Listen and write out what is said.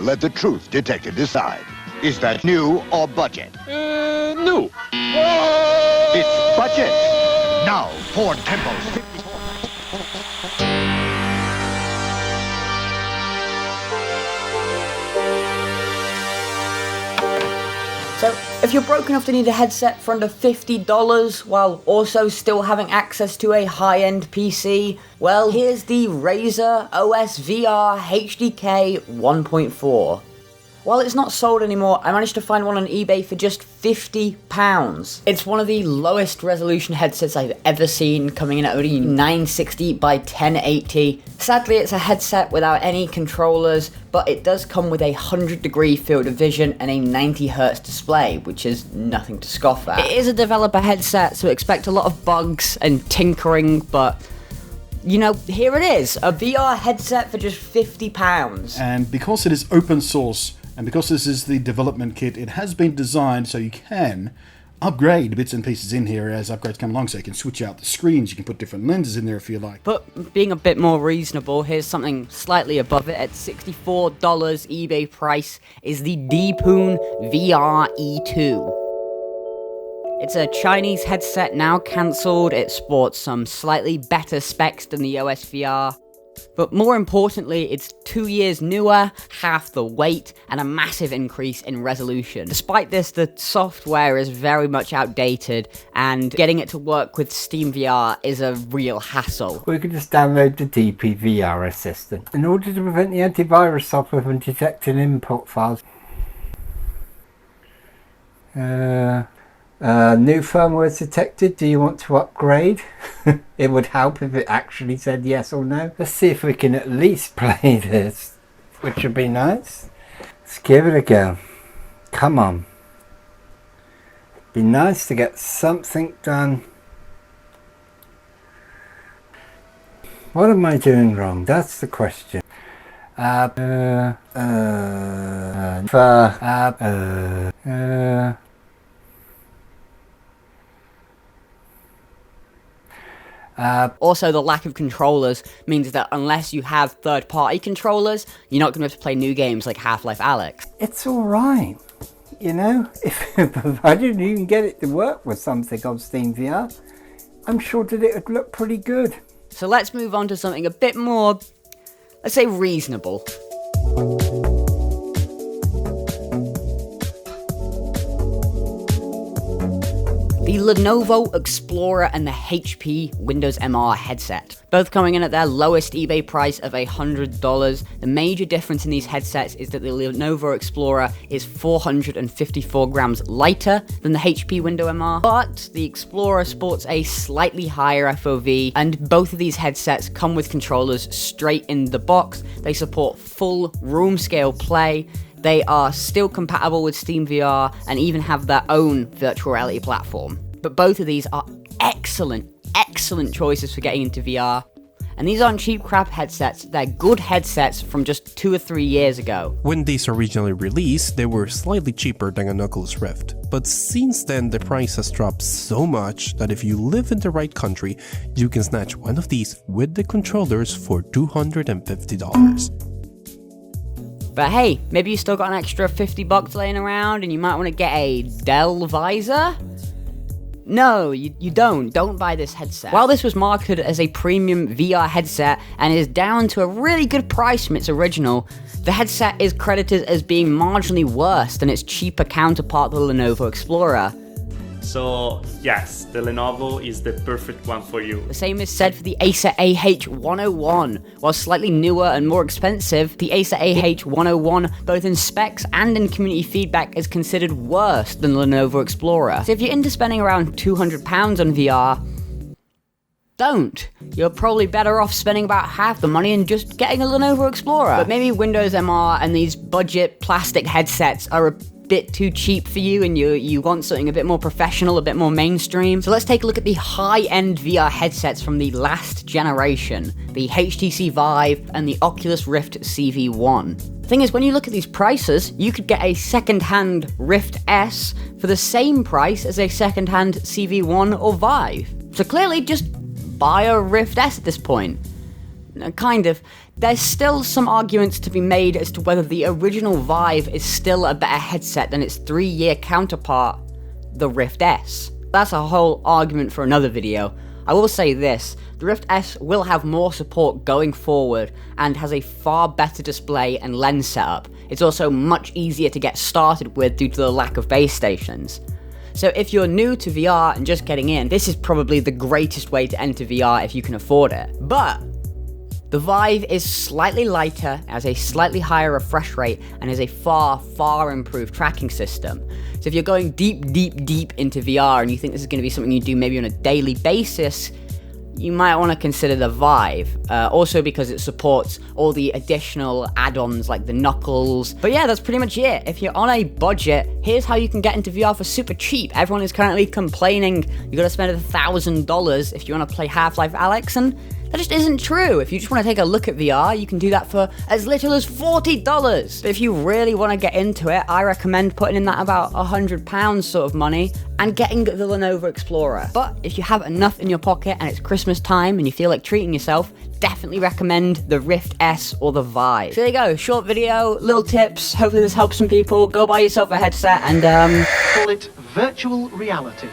Let the truth detector decide. Is that new or budget? New. It's budget. Now, Ford Tempos. So, if you're broke enough to need a headset for under $50 while also still having access to a high-end PC, well, here's the Razer OS VR HDK 1.4. While it's not sold anymore, I managed to find one on eBay for just £50. It's one of the lowest resolution headsets I've ever seen, coming in at only 960 by 1080. Sadly, it's a headset without any controllers, but it does come with a 100-degree field of vision and a 90Hz display, which is nothing to scoff at. It is a developer headset, so expect a lot of bugs and tinkering, but you know, here it is, a VR headset for just £50. And because it is open source, and because this is the development kit, it has been designed so you can upgrade bits and pieces in here as upgrades come along. So you can switch out the screens, you can put different lenses in there if you like. But being a bit more reasonable, here's something slightly above it. At $64 eBay price is the Deepoon VR E2. It's a Chinese headset now cancelled. It sports some slightly better specs than the OS VR. But more importantly, it's 2 years newer, half the weight, and a massive increase in resolution. Despite this, the software is very much outdated, and getting it to work with Steam VR is a real hassle. We could just download the DPVR assistant. In order to prevent the antivirus software from detecting input files, new firmware is detected. Do you want to upgrade? It would help if it actually said yes or no. Let's see if we can at least play this, which would be nice. Let's give it a go. Come on. Be nice to get something done. What am I doing wrong? That's the question. Also, the lack of controllers means that unless you have third-party controllers, you're not going to be able to play new games like Half LIfe Alyx. It's alright, you know, if I didn't even get it to work with something on Steam VR, I'm sure that it would look pretty good. So let's move on to something a bit more, let's say, reasonable. The Lenovo Explorer and the HP Windows MR headset, both coming in at their lowest eBay price of $100. The major difference in these headsets is that the Lenovo Explorer is 454 grams lighter than the HP Windows MR, but the Explorer sports a slightly higher FOV, and both of these headsets come with controllers straight in the box. They support full room scale play. They are still compatible with Steam VR and even have their own virtual reality platform. But both of these are excellent choices for getting into VR. And these aren't cheap crap headsets, they're good headsets from just 2 or 3 years ago. When these originally released, they were slightly cheaper than an Oculus Rift. But since then, the price has dropped so much that if you live in the right country, you can snatch one of these with the controllers for $250. But hey, maybe you still got an extra $50 laying around and you might want to get a Dell visor? No, you don't. Don't buy this headset. While this was marketed as a premium VR headset and is down to a really good price from its original, the headset is credited as being marginally worse than its cheaper counterpart, the Lenovo Explorer. So yes, the Lenovo is the perfect one for you. The same is said for the Acer AH101. While slightly newer and more expensive, the Acer AH101, both in specs and in community feedback, is considered worse than the Lenovo Explorer. So if you're into spending around £200 on VR, don't. You're probably better off spending about half the money and just getting a Lenovo Explorer. But maybe Windows MR and these budget plastic headsets are a bit too cheap for you and you want something a bit more professional, a bit more mainstream. So let's take a look at the high-end VR headsets from the last generation, the HTC Vive and the Oculus Rift CV1. The thing is, when you look at these prices, you could get a second-hand Rift S for the same price as a second-hand CV1 or Vive. So clearly, just buy a Rift S at this point. kind of. There's still some arguments to be made as to whether the original Vive is still a better headset than its 3-year counterpart, the Rift S. That's a whole argument for another video. I will say this, the Rift S will have more support going forward and has a far better display and lens setup. It's also much easier to get started with due to the lack of base stations. So if you're new to VR and just getting in, this is probably the greatest way to enter VR if you can afford it. But the Vive is slightly lighter, has a slightly higher refresh rate, and has a far improved tracking system. So if you're going deep into VR and you think this is going to be something you do maybe on a daily basis, you might want to consider the Vive, also because it supports all the additional add-ons like the knuckles. But yeah, that's pretty much it. If you're on a budget, here's how you can get into VR for super cheap. Everyone is currently complaining you gotta spend $1,000 if you want to play Half LIfe Alyx, and that just isn't true. If you just want to take a look at VR, you can do that for as little as $40. But if you really want to get into it, I recommend putting in that about £100 sort of money and getting the Lenovo Explorer. But if you have enough in your pocket and it's Christmas time and you feel like treating yourself, definitely recommend the Rift S or the Vive. So there you go, short video, little tips. Hopefully this helps some people. Go buy yourself a headset and Call it virtual reality.